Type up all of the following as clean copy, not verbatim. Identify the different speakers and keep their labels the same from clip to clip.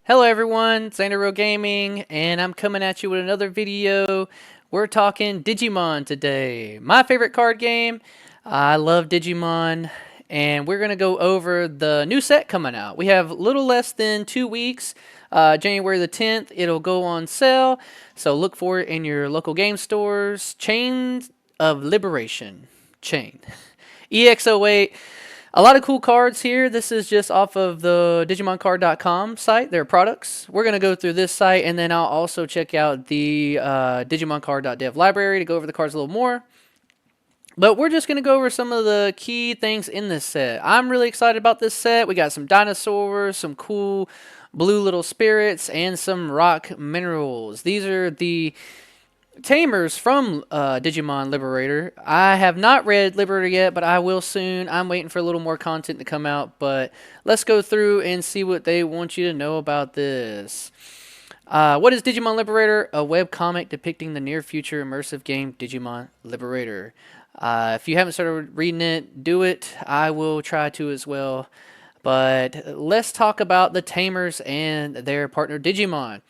Speaker 1: Hello everyone, it's Real Gaming, and I'm coming at you with another video. We're talking Digimon today. My favorite card game. I love Digimon, and we're going to go over the new set coming out. We have a little less than 2 weeks. January the 10th, it'll go on sale, so look for it in your local game stores. Chains of Liberation. Chain. EX08. A lot of cool cards here. This is just off of the digimontcard.com site, their products. We're going to go through this site, and then I'll also check out the digimoncard.dev library to go over the cards a little more. But we're just going to go over some of the key things in this set. I'm really excited about this set. We got some dinosaurs, some cool blue little spirits, and some rock minerals. These are the tamers from Digimon Liberator. I have not read Liberator yet, but I will soon. I'm waiting for a little more content to come out, but let's go through and see what they want you to know about this. What is Digimon Liberator? A web comic depicting the near future immersive game Digimon Liberator. If you haven't started reading it, do it. I will try to as well. But let's talk about the tamers and their partner Digimon.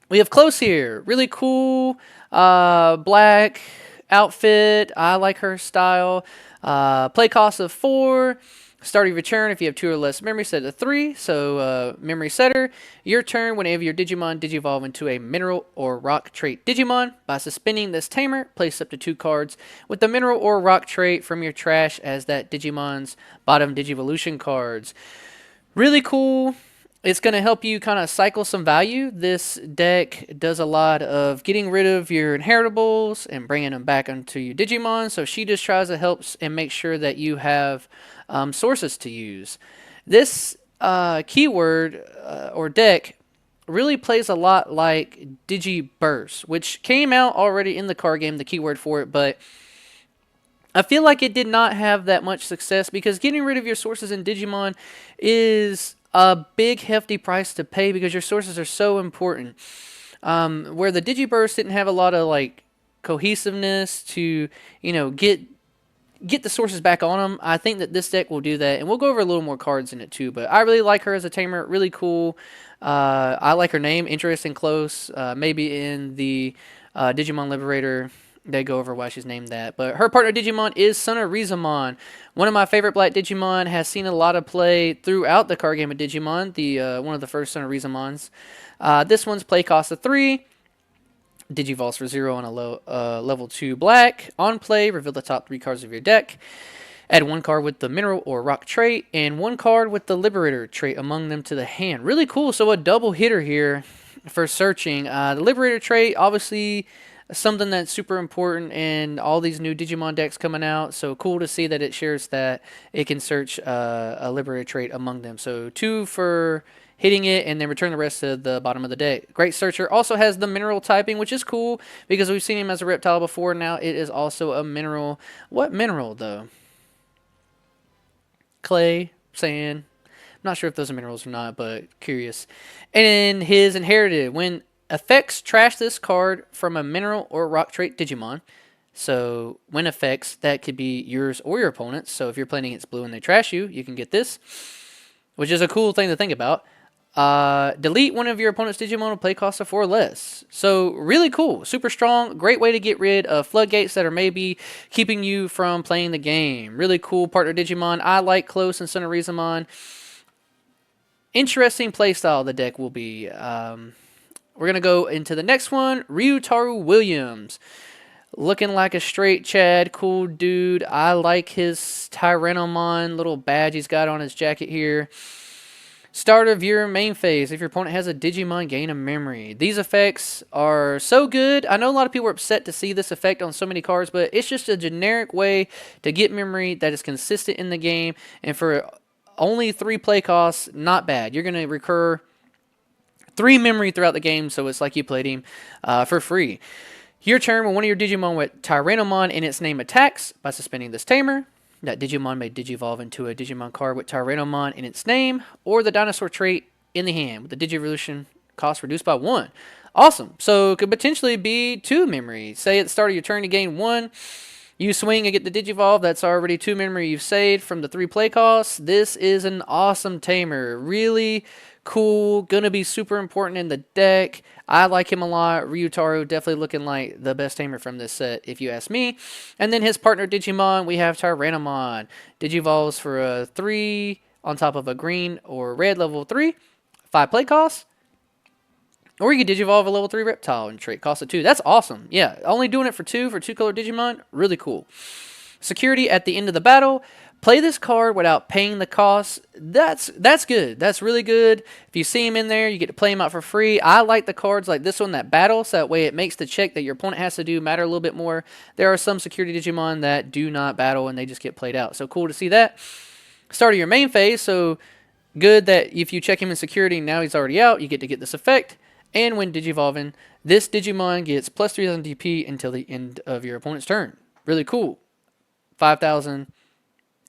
Speaker 1: We have Close here. Really cool black outfit. I like her style. Play cost of 4. Start of your turn if you have 2 or less memory, set to 3. So memory setter. Your turn whenever your Digimon digivolve into a mineral or rock trait Digimon. By suspending this tamer, place up to 2 cards with the mineral or rock trait from your trash as that Digimon's bottom Digivolution cards. Really cool. It's going to help you kind of cycle some value. This deck does a lot of getting rid of your inheritables and bringing them back onto your Digimon. So she just tries to help and make sure that you have sources to use. This keyword or deck really plays a lot like Digi Burst, which came out already in the card game, the keyword for it, but I feel like it did not have that much success because getting rid of your sources in Digimon is a big hefty price to pay because your sources are so important. Where the Digiburst didn't have a lot of like cohesiveness to get the sources back on them, I think that this deck will do that, and we'll go over a little more cards in it too. But I really like her as a tamer, really cool. I like her name, interesting, close. Maybe in the Digimon Liberator they go over why she's named that. But her partner Digimon is Sonorizamon. One of my favorite black Digimon, has seen a lot of play throughout the card game of Digimon, the one of the first Sonorizamons. This one's play cost of 3. Digivolves for 0 on a level 2 black. On play, reveal the top 3 cards of your deck. Add 1 card with the mineral or rock trait, and 1 card with the Liberator trait among them to the hand. Really cool, so a double hitter here for searching. The Liberator trait, obviously something that's super important in all these new Digimon decks coming out. So cool to see that it shares that it can search a Liberator trait among them. So 2 for hitting it and then return the rest to the bottom of the deck. Great searcher. Also has the mineral typing, which is cool because we've seen him as a reptile before. Now it is also a mineral. What mineral though? Clay, sand. I'm not sure if those are minerals or not, but curious. And his inherited. When effects trash this card from a mineral or rock trait Digimon. So when effects, that could be yours or your opponent's. So if you're playing against blue and they trash you, you can get this, which is a cool thing to think about. Delete one of your opponent's Digimon with play cost of 4 or less. So really cool, super strong, great way to get rid of floodgates that are maybe keeping you from playing the game. Really cool partner Digimon. I like Close and Sonorizamon. Interesting playstyle the deck will be. We're going to go into the next one. Ryutaru Williams. Looking like a straight Chad. Cool dude. I like his Tyrannomon little badge he's got on his jacket here. Start of your main phase. If your opponent has a Digimon, gain a memory. These effects are so good. I know a lot of people are upset to see this effect on so many cards, but it's just a generic way to get memory that is consistent in the game. And for only 3 play costs, not bad. You're going to recur 3 memory throughout the game, so it's like you played him for free. Your turn, when one of your Digimon with Tyrannomon in its name attacks, by suspending this tamer, that Digimon may digivolve into a Digimon card with Tyrannomon in its name, or the dinosaur trait in the hand, with the Digivolution cost reduced by 1. Awesome. So it could potentially be 2 memory. Say at the start of your turn you gain 1, You swing and get the Digivolve. That's already 2 memory you've saved from the 3 play costs. This is an awesome tamer. Really cool. Gonna be super important in the deck. I like him a lot. Ryutaro definitely looking like the best tamer from this set, if you ask me. And then his partner Digimon, we have Tyrannomon. Digivolves for a 3 on top of a green or red level 3. 5 play costs. Or you could Digivolve a level 3 Reptile and trait cost of 2. That's awesome. Yeah, only doing it for 2 color Digimon. Really cool. Security at the end of the battle. Play this card without paying the cost. That's good. That's really good. If you see him in there, you get to play him out for free. I like the cards like this one that battle, so that way it makes the check that your opponent has to do matter a little bit more. There are some security Digimon that do not battle and they just get played out. So cool to see that. Start of your main phase, so good that if you check him in security, now he's already out, you get to get this effect. And when Digivolving, this Digimon gets plus 3000 DP until the end of your opponent's turn. Really cool. 5,000,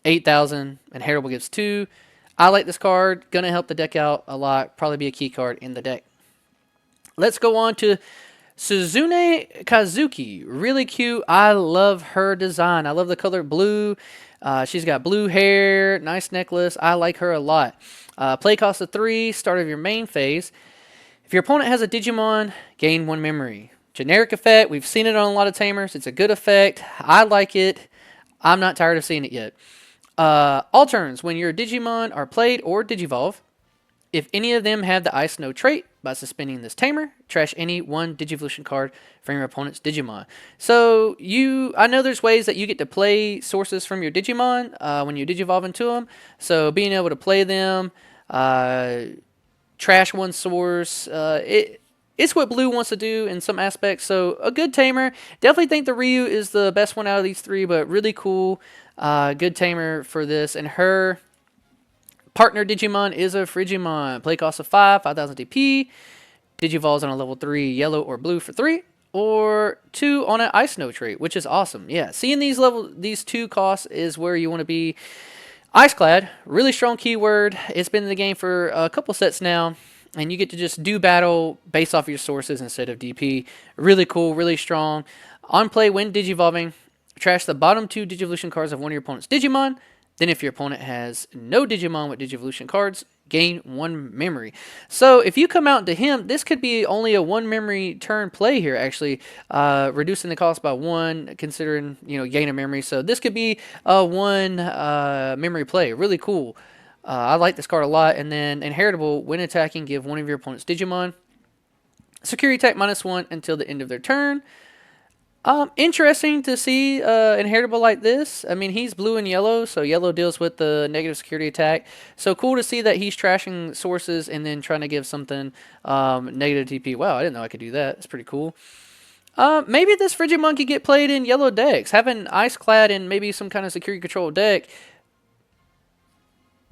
Speaker 1: 8,000, and Heritable gives 2. I like this card. Gonna help the deck out a lot. Probably be a key card in the deck. Let's go on to Suzune Kazuki. Really cute. I love her design. I love the color blue. She's got blue hair, nice necklace. I like her a lot. Play cost of 3, start of your main phase. If your opponent has a Digimon, gain 1 memory. Generic effect. We've seen it on a lot of tamers. It's a good effect. I like it. I'm not tired of seeing it yet. All turns. When your Digimon are played or Digivolve, if any of them have the Ice Snow trait, by suspending this tamer, trash any 1 Digivolution card from your opponent's Digimon. So I know there's ways that you get to play sources from your Digimon when you Digivolve into them. So being able to play them, trash 1 source, it's what Blue wants to do in some aspects. So a good tamer. Definitely think the Ryu is the best one out of these 3, but really cool. Good tamer for this. And her partner Digimon is a Frigimon. Play cost of 5, 5,000 DP. Digivolves on a level 3 yellow or blue for 3. Or 2 on an Ice Snow trait, which is awesome. Yeah, seeing these 2 costs is where you want to be. Iceclad, really strong keyword. It's been in the game for a couple sets now. And you get to just do battle based off your sources instead of DP. Really cool, really strong. On play, when Digivolving, trash the bottom 2 Digivolution cards of one of your opponent's Digimon. Then if your opponent has no Digimon with Digivolution cards, gain 1 memory. So if you come out into him, this could be only a 1 memory turn play here, actually. Reducing the cost by 1, considering, gain a memory. So this could be a 1 memory play. Really cool. I like this card a lot. And then Inheritable, when attacking, give one of your opponent's Digimon security attack -1 until the end of their turn. Interesting to see Inheritable like this. I mean, he's blue and yellow, so yellow deals with the negative security attack. So cool to see that he's trashing sources and then trying to give something negative TP. Wow, I didn't know I could do that. It's pretty cool. Maybe this Frigimon could get played in yellow decks. Having Iceclad in maybe some kind of security control deck.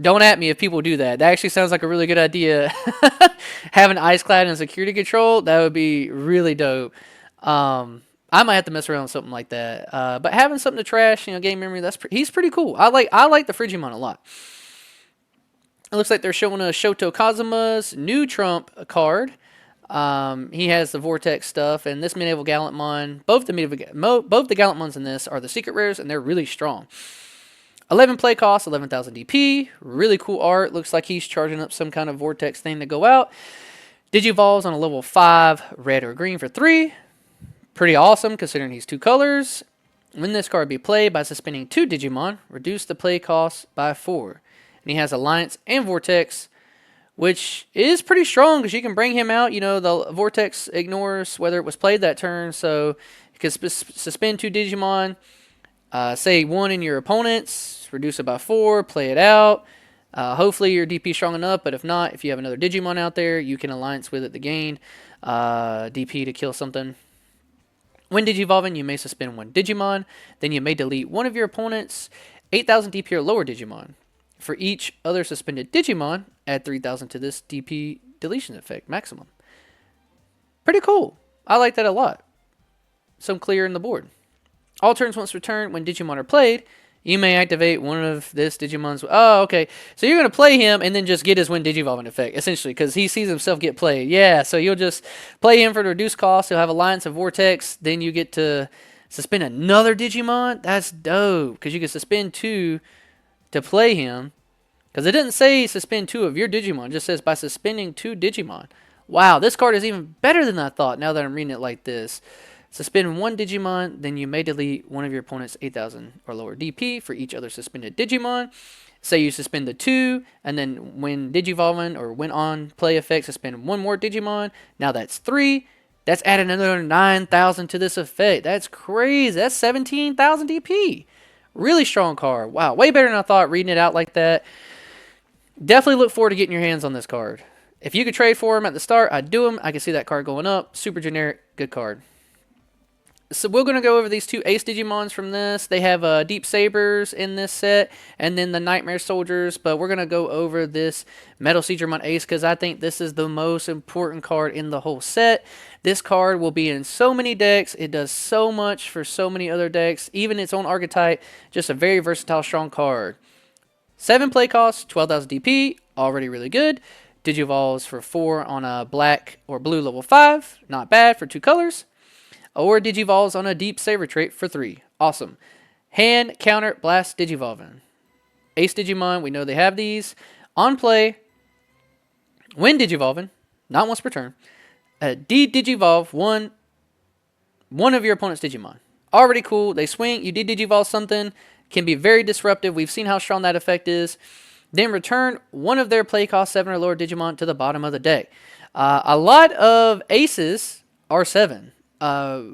Speaker 1: Don't at me if people do that. That actually sounds like a really good idea. Having Iceclad in security control, that would be really dope. I might have to mess around with something like that. But having something to trash, game memory, he's pretty cool. I like the Frigimon a lot. It looks like they're showing a Shoto Kazuma's new Trump card. He has the Vortex stuff, and this Medieval Gallantmon, both the Gallantmons in this are the secret rares, and they're really strong. 11 play cost, 11,000 DP. Really cool art. Looks like he's charging up some kind of Vortex thing to go out. Digivolves on a level 5, red or green for 3. Pretty awesome considering he's 2 colors. When this card be played, by suspending 2 Digimon, reduce the play cost by 4. And he has Alliance and Vortex, which is pretty strong because you can bring him out. The Vortex ignores whether it was played that turn, so you can suspend 2 Digimon, say 1 in your opponent's, reduce it by 4, play it out. Hopefully your DP is strong enough, but if not, if you have another Digimon out there, you can Alliance with it to gain DP to kill something. When Digivolving, you may suspend 1 Digimon. Then you may delete one of your opponent's 8,000 DP or lower Digimon. For each other suspended Digimon, add 3,000 to this DP deletion effect maximum. Pretty cool. I like that a lot. Some clear in the board. All turns once returned, when Digimon are played, you may activate one of this Digimon's... Oh, okay. So you're going to play him and then just get his when Digivolving effect, essentially, because he sees himself get played. Yeah, so you'll just play him for the reduced cost. He'll have Alliance of Vortex. Then you get to Suspend another Digimon? That's dope, because you can suspend 2 to play him. Because it didn't say suspend 2 of your Digimon. It just says by suspending 2 Digimon. Wow, this card is even better than I thought now that I'm reading it like this. Suspend 1 Digimon, then you may delete one of your opponent's 8,000 or lower DP for each other suspended Digimon. Say you suspend the 2, and then when Digivolving or when on play effect, suspend 1 more Digimon. Now that's 3. That's adding another 9,000 to this effect. That's crazy. That's 17,000 DP. Really strong card. Wow, way better than I thought reading it out like that. Definitely look forward to getting your hands on this card. If you could trade for him at the start, I'd do him. I can see that card going up. Super generic, good card. So we're going to go over these 2 Ace Digimons from this. They have Deep Sabers in this set, and then the Nightmare Soldiers. But we're going to go over this Metal Seedramon Ace because I think this is the most important card in the whole set. This card will be in so many decks. It does so much for so many other decks. Even its own archetype, just a very versatile, strong card. 7 play cost, 12,000 DP, already really good. Digivolves for 4 on a black or blue level 5, not bad for 2 colors. Or Digivolves on a Deep Saber trait for 3. Awesome. Hand, counter, blast, Digivolving. Ace Digimon, we know they have these. On play, when Digivolving, not once per turn, de-Digivolve one of your opponent's Digimon. Already cool. They swing, you de-Digivolve something, can be very disruptive. We've seen how strong that effect is. Then return one of their play cost 7 or lower Digimon to the bottom of the deck. A lot of aces are 7.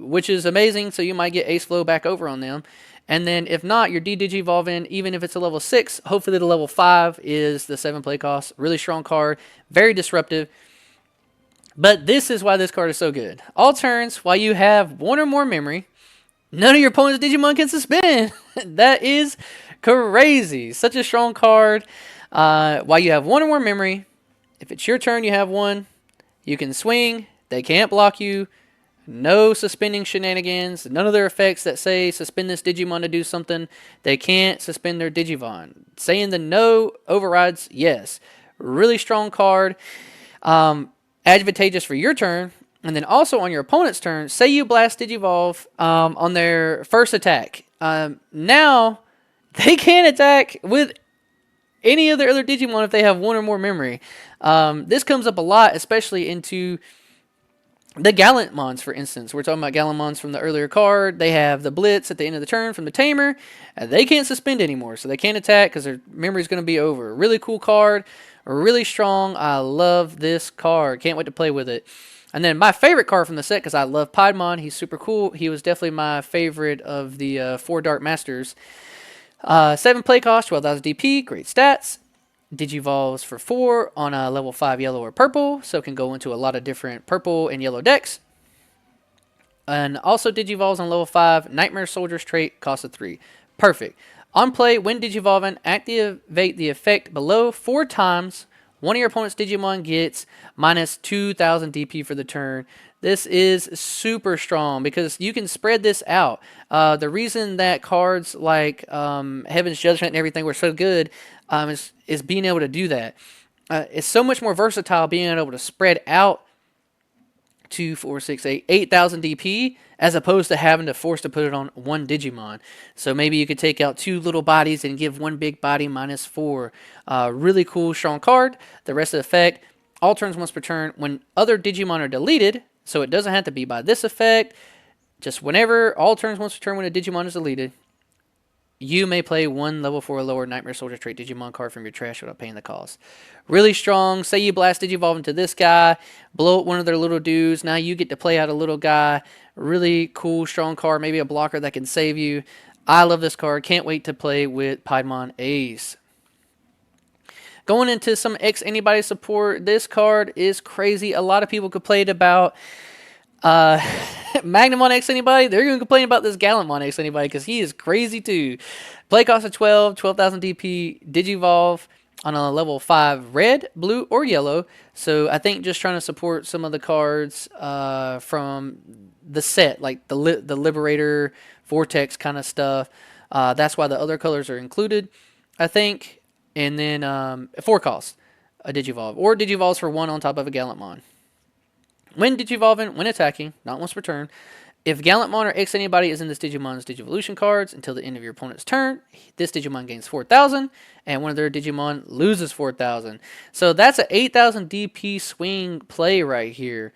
Speaker 1: Which is amazing, so you might get Ace Flow back over on them. And then if not, you're de-Digivolving, even if it's a level 6, hopefully the level 5 is the 7 play cost. Really strong card, very disruptive. But this is why this card is so good. All turns, while you have 1 or more memory, none of your opponent's Digimon can suspend. That is crazy. Such a strong card. While you have 1 or more memory, if it's your turn, you have 1, you can swing, they can't block you. No suspending shenanigans. None of their effects that say suspend this Digimon to do something. They can't suspend their Digivon. Saying the no overrides yes. Really strong card. Advantageous for your turn. And then also on your opponent's turn, say you blast Digivolve on their first attack. Now they can't attack with any of their other Digimon if they have 1 or more memory. This comes up a lot, especially into the Gallantmons, for instance. We're talking about Gallantmons from the earlier card. They have the Blitz at the end of the turn from the Tamer. They can't suspend anymore, so they can't attack because their memory is going to be over. Really cool card. Really strong. I love this card. Can't wait to play with it. And then my favorite card from the set, because I love Piedmon. He's super cool. He was definitely my favorite of the 4 Dark Masters. 7 play cost, 12,000 DP. Great stats. Digivolves for 4 on a level 5 yellow or purple, so it can go into a lot of different purple and yellow decks. And also Digivolves on level 5, Nightmare Soldier's trait, cost of 3. Perfect. On play, when Digivolving, activate the effect below 4 times. One of your opponent's Digimon gets minus 2,000 DP for the turn. This is super strong because you can spread this out. The reason that cards like Heaven's Judgment and everything were so good is being able to do that. It's so much more versatile being able to spread out 2, 4, 6, 8, 8,000 DP as opposed to having to force to put it on 1 Digimon. So maybe you could take out 2 little bodies and give 1 big body minus 4. Really cool, strong card. The rest of the effect, all turns once per turn. When other Digimon are deleted, so it doesn't have to be by this effect, just whenever, all turns once per turn when a Digimon is deleted, you may play 1 level 4 or lower Nightmare Soldier trait Digimon card from your trash without paying the cost. Really strong. Say you blast Digivolve into this guy, blow up one of their little dudes. Now you get to play out a little guy. Really cool, strong card. Maybe a blocker that can save you. I love this card. Can't wait to play with Piedmon Ace. Going into some X Anybody support, this card is crazy. A lot of people complained about Magnamon X Anybody. They're going to complain about this Gallantmon X Anybody because he is crazy too. Play cost of 12,000 DP, Digivolve on a level 5 red, blue, or yellow. So I think just trying to support some of the cards from the set, like the Liberator, Vortex kind of stuff. That's why the other colors are included, I think. And then 4 cost, a Digivolve. Or Digivolves for 1 on top of a Gallantmon. When Digivolving, when attacking, not once per turn, If Gallantmon or X anybody is in this Digimon's Digivolution cards until the end of your opponent's turn, this Digimon gains 4,000, and one of their Digimon loses 4,000. So that's an 8,000 DP swing play right here.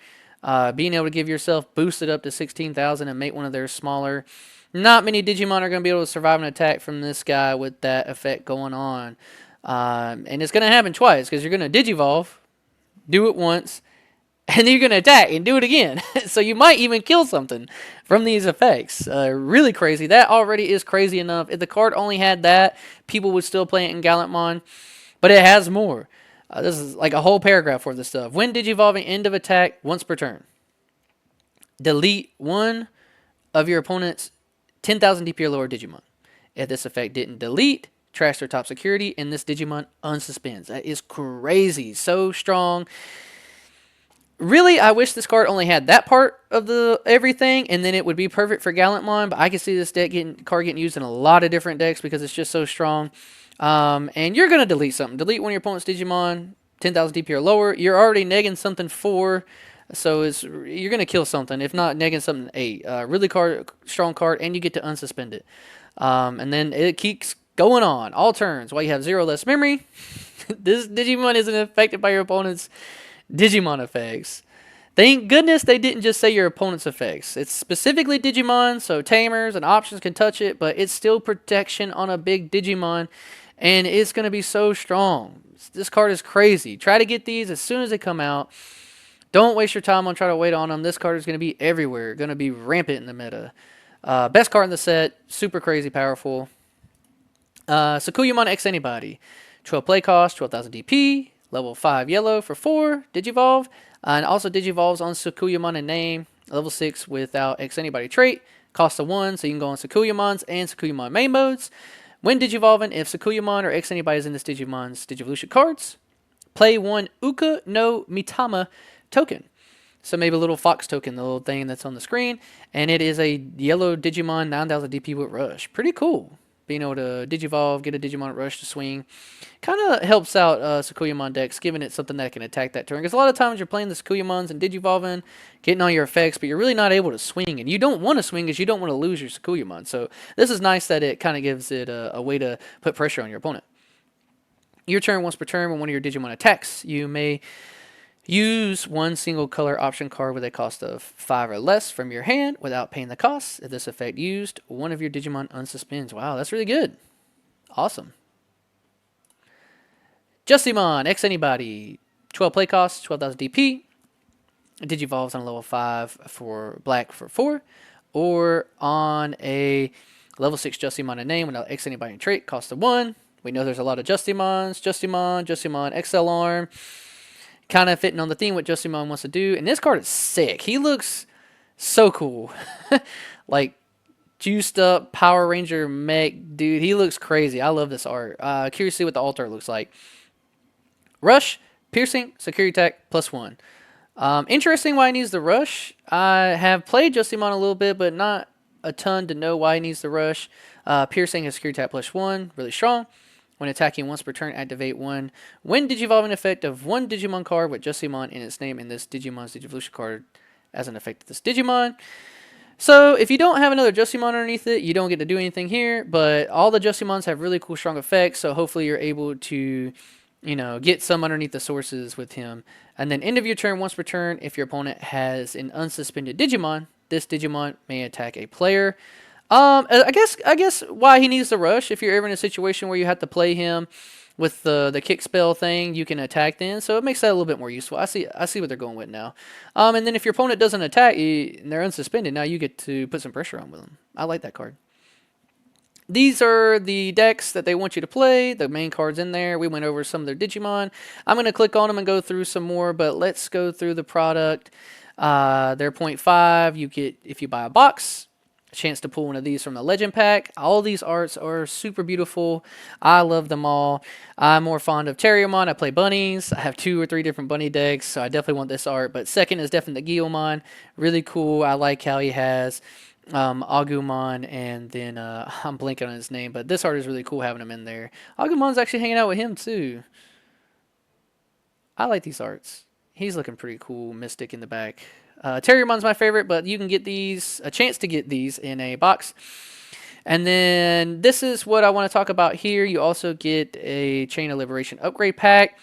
Speaker 1: Being able to give yourself boosted up to 16,000 and make one of their smaller. Not many Digimon are going to be able to survive an attack from this guy with that effect going on. And it's going to happen twice because you're going to Digivolve, do it once, and then you're going to attack and do it again. So you might even kill something from these effects. Really crazy. That already is crazy enough. If the card only had that, people would still play it in Gallantmon. But it has more. This is like a whole paragraph for this stuff. When Digivolving, end of attack once per turn. Delete one of your opponent's 10,000 DP or lower Digimon. If this effect didn't delete, trash their top security, and this Digimon unsuspends. That is crazy. So strong. Really, I wish this card only had that part of the everything, and then it would be perfect for Gallantmon. But I can see this card getting used in a lot of different decks because it's just so strong. And you're gonna delete something. Delete one of your opponent's Digimon, 10,000 DP or lower. You're already negging something 4, so you're gonna kill something. If not negging something 8. Really strong card, and you get to unsuspend it. And then it keeps going on all turns while you have 0 less memory. This Digimon isn't affected by your opponent's Digimon effects. Thank goodness they didn't just say your opponent's effects. It's specifically Digimon, so tamers and options can touch it, but it's still protection on a big Digimon, and it's going to be so strong. This card is crazy. Try to get these as soon as they come out. Don't waste your time on trying to wait on them. This card is going to be everywhere. Going to be rampant in the meta. Best card in the set. Super crazy powerful. Sakuyamon X Anybody. 12 play cost, 12,000 DP. Level 5 yellow for 4, Digivolve. And also Digivolves on Sakuyamon and name. Level 6 without X Anybody trait. Cost of 1, so you can go on Sakuyamons and Sakuyamon main modes. When Digivolving, if Sakuyamon or X Anybody is in this Digimon's Digivolution cards, play 1 Uka no Mitama token. So maybe a little fox token, the little thing that's on the screen. And it is a yellow Digimon 9,000 DP with Rush. Pretty cool. Being able to Digivolve, get a Digimon Rush to swing. Kind of helps out Sakuyamon decks, giving it something that can attack that turn. Because a lot of times you're playing the Sakuyamons and Digivolving, getting all your effects, but you're really not able to swing. And you don't want to swing because you don't want to lose your Sakuyamon. So this is nice that it kind of gives it a way to put pressure on your opponent. Your turn, once per turn, when one of your Digimon attacks, you may use one single color option card with a cost of 5 or less from your hand without paying the cost. If this effect used, one of your Digimon unsuspends. Wow, that's really good. Awesome. Justimon, X Anybody. 12 play cost, 12,000 DP. Digivolves on a level 5 for black for 4. Or on a level 6 Justimon and name without X Anybody trait, cost of 1. We know there's a lot of Justimons. Justimon, XL Arm. Kind of fitting on the theme what Justimon wants to do. And this card is sick. He looks so cool. Like, juiced up Power Ranger mech dude. He looks crazy. I love this art. Curious to see what the alt art looks like. Rush, piercing, security attack, +1. Interesting why he needs the rush. I have played Justimon a little bit, but not a ton to know why he needs the rush. Piercing is security attack +1. Really strong. When attacking once per turn, activate 1. When Digivolving effect of 1 Digimon card with Justimon in its name in this Digimon's Digivolution card as an effect of this Digimon. So if you don't have another Justimon underneath it, you don't get to do anything here. But all the Justimons have really cool, strong effects. So hopefully you're able to, get some underneath the sources with him. And then end of your turn, once per turn, if your opponent has an unsuspended Digimon, this Digimon may attack a player. I guess why he needs the rush. If you're ever in a situation where you have to play him with the kick spell thing, you can attack then. So it makes that a little bit more useful. I see what they're going with now. And then if your opponent doesn't attack and they're unsuspended, now you get to put some pressure on with them. I like that card. These are the decks that they want you to play. The main cards in there. We went over some of their Digimon. I'm going to click on them and go through some more, but let's go through the product. They're 0.5. You get, if you buy a box, a chance to pull one of these from the legend pack. All these arts are super beautiful. I love them all. I'm more fond of Terriermon. I play bunnies. I have 2 or 3 different bunny decks, so I definitely want this art. But second is definitely the Guilmon. Really cool. I like how he has Agumon, and then I'm blanking on his name, but this art is really cool having him in there. Agumon's actually hanging out with him too. I like these arts. He's looking pretty cool. Mystic in the back. Terriermon's my favorite, but you can get these, a chance to get these in a box. And then this is what I want to talk about here. You also get a Chain of Liberation upgrade pack.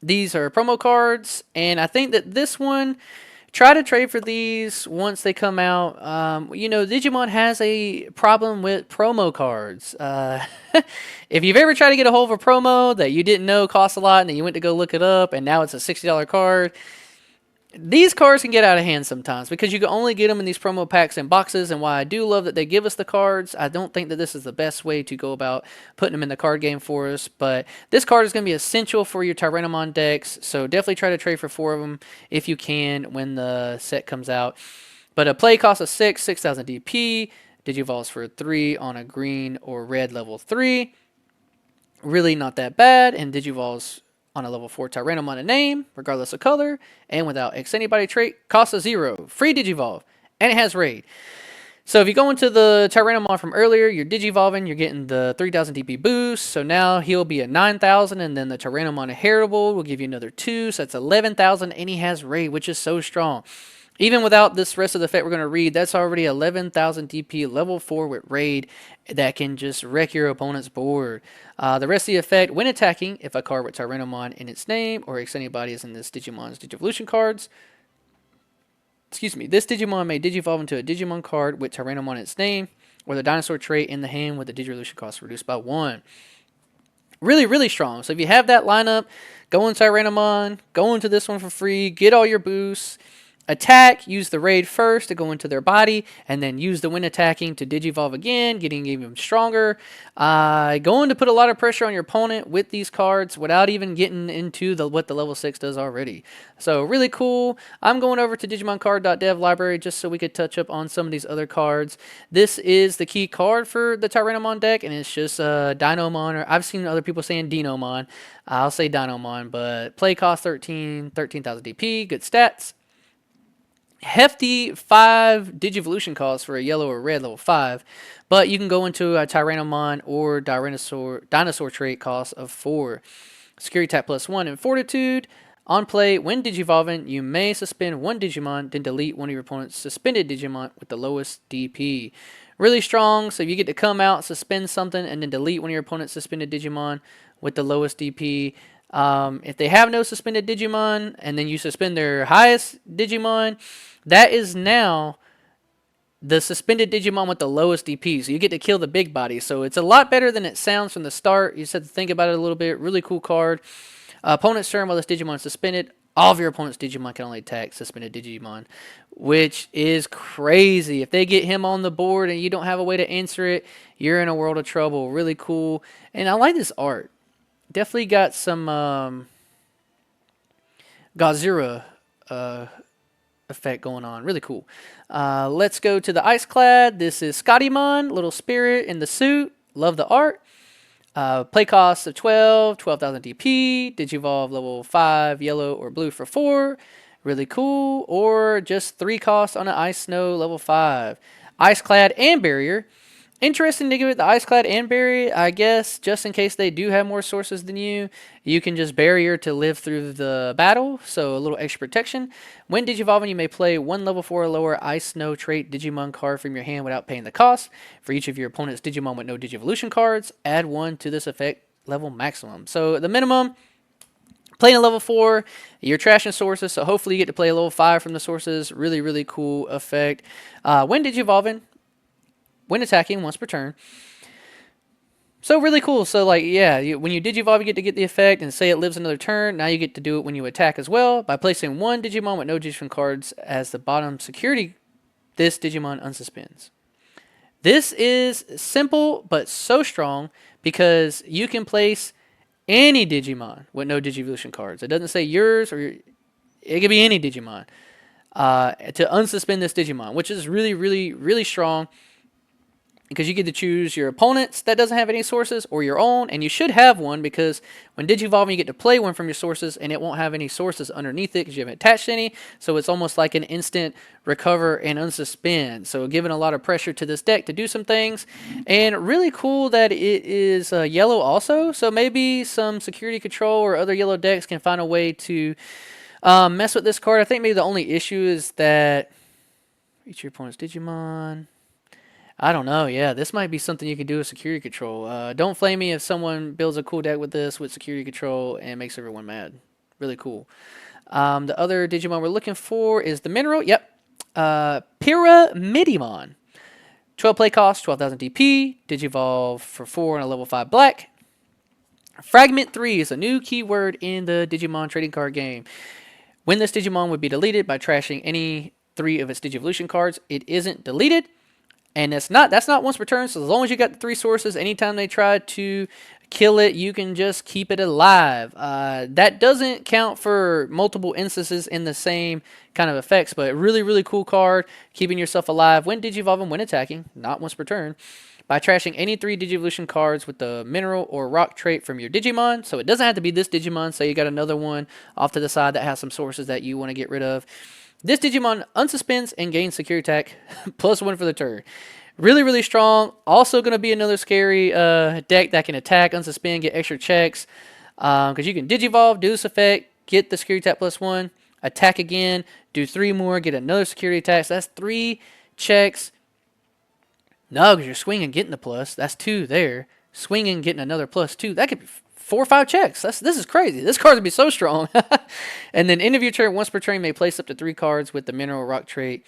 Speaker 1: These are promo cards, and I think that this one, try to trade for these once they come out. You know, Digimon has a problem with promo cards. If you've ever tried to get a hold of a promo that you didn't know cost a lot, and then you went to go look it up, and now it's a $60 card, these cards can get out of hand sometimes because you can only get them in these promo packs and boxes. And while I do love that they give us the cards, I don't think that this is the best way to go about putting them in the card game for us. But this card is going to be essential for your Tyrannomon decks, so definitely try to trade for 4 of them if you can when the set comes out. But a play cost of 6,000 DP, Digivolves for 3 on a green or red level 3. Really not that bad, and Digivolves on a level 4 Tyrannomon a name, regardless of color, and without X anybody trait, costs a 0. Free Digivolve, and it has Raid. So if you go into the Tyrannomon from earlier, you're Digivolving, you're getting the 3,000 DP boost, so now he'll be at 9,000, and then the Tyrannomon Inheritable will give you another 2, so that's 11,000, and he has Raid, which is so strong. Even without this rest of the effect we're going to read, that's already 11,000 DP level 4 with Raid that can just wreck your opponent's board. The rest of the effect, when attacking, if a card with Tyrannomon in its name or if anybody is in this Digimon's Digivolution cards, this Digimon may Digivolve into a Digimon card with Tyrannomon in its name or the dinosaur trait in the hand with the Digivolution cost reduced by 1. Really, really strong. So if you have that lineup, go in Tyrannomon, go into this one for free, get all your boosts. Attack, use the Raid first to go into their body, and then use the when attacking to Digivolve again, getting even stronger. Going to put a lot of pressure on your opponent with these cards without even getting into what the level 6 does already. So really cool. I'm going over to digimoncard.dev library just so we could touch up on some of these other cards. This is the key card for the Tyrannomon deck, and it's just Dinomon, or I've seen other people saying Dinomon. I'll say Dinomon, but play cost 13,000 DP, good stats. Hefty 5 Digivolution costs for a yellow or red level 5, but you can go into a Tyrannomon or dinosaur trait cost of 4. Security tap +1 and Fortitude. On play, when Digivolving, you may suspend one Digimon, then delete one of your opponent's suspended Digimon with the lowest DP. Really strong, so you get to come out, suspend something, and then delete one of your opponent's suspended Digimon with the lowest DP. If they have no suspended Digimon, and then you suspend their highest Digimon, that is now the suspended Digimon with the lowest DP. So you get to kill the big body. So it's a lot better than it sounds from the start. You just have to think about it a little bit. Really cool card. Opponent's turn while this Digimon is suspended. All of your opponent's Digimon can only attack suspended Digimon, which is crazy. If they get him on the board and you don't have a way to answer it, you're in a world of trouble. Really cool. And I like this art. Definitely got some Godzilla effect going on. Really cool. Let's go to the Ice Clad. This is Scottymon, little spirit in the suit. Love the art. Play cost of 12,000 DP. Digivolve level 5, yellow or blue for 4. Really cool. Or just 3 costs on an Ice Snow level 5. Ice Clad and Barrier. Interesting to give it the Ice Clad and Barrier, I guess, just in case they do have more sources than you. You can just Barrier to live through the battle, so a little extra protection. When Digivolving, you may play 1 level 4 or lower Ice Snow trait Digimon card from your hand without paying the cost. For each of your opponent's Digimon with no Digivolution cards, add 1 to this effect level maximum. So the minimum, playing a level 4, you're trashing sources, so hopefully you get to play a level 5 from the sources. Really, really cool effect. When Digivolving, when attacking once per turn. So really cool. So like, yeah, when you Digivolve, you get to get the effect, and say it lives another turn. Now you get to do it when you attack as well. By placing 1 Digimon with no Digimon cards as the bottom security, this Digimon unsuspends. This is simple, but so strong, because you can place any Digimon with no Digivolution cards. It doesn't say yours, or it could be any Digimon, to unsuspend this Digimon, which is really, really, really strong. Because you get to choose your opponent's that doesn't have any sources or your own, and you should have one, because when Digivolving you get to play one from your sources and it won't have any sources underneath it because you haven't attached any, so it's almost like an instant recover and unsuspend. So giving a lot of pressure to this deck to do some things, and really cool that it is yellow also, so maybe some security control or other yellow decks can find a way to Mess with this card. I think maybe the only issue is that each your opponent's Digimon. I don't know. Yeah, this might be something you can do with security control. Don't flame me if someone builds a cool deck with this with security control and makes everyone mad. Really cool. The other Digimon we're looking for is the mineral. Yep. Pyramidimon. 12 play cost, 12,000 DP. Digivolve for 4 and a level 5 black. Fragment 3 is a new keyword in the Digimon trading card game. When this Digimon would be deleted by trashing any 3 of its Digivolution cards, it isn't deleted. And that's not once per turn, so as long as you got the 3 sources, anytime they try to kill it, you can just keep it alive. That doesn't count for multiple instances in the same kind of effects, but really, really cool card, keeping yourself alive when digivolving, when attacking, not once per turn, by trashing any 3 Digivolution cards with the mineral or rock trait from your Digimon. So it doesn't have to be this Digimon, say you got another one off to the side that has some sources that you want to get rid of. This Digimon unsuspends and gains security attack +1 for the turn. Really, really strong. Also going to be another scary deck that can attack, unsuspend, get extra checks. Because you can Digivolve, do this effect, get the security attack +1, attack again, do 3 more, get another security attack. So that's 3 checks. No, because you're swinging, getting the plus. That's 2 there. Swinging, getting another +2. That could be 4 or 5 checks. This is crazy. This card's going to be so strong. And then end of your turn, once per turn, you may place up to 3 cards with the mineral rock trait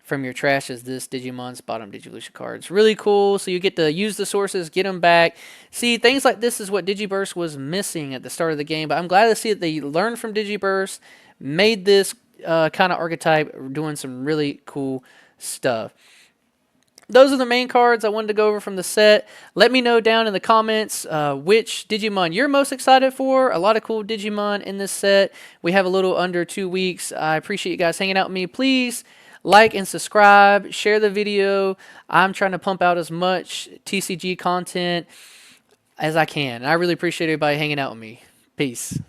Speaker 1: from your trash as this Digimon's bottom Digivolution cards. Really cool. So you get to use the sources, get them back. See, things like this is what Digiburst was missing at the start of the game. But I'm glad to see that they learned from Digiburst, made this kind of archetype, doing some really cool stuff. Those are the main cards I wanted to go over from the set. Let me know down in the comments which Digimon you're most excited for. A lot of cool Digimon in this set. We have a little under 2 weeks. I appreciate you guys hanging out with me. Please like and subscribe. Share the video. I'm trying to pump out as much TCG content as I can. And I really appreciate everybody hanging out with me. Peace.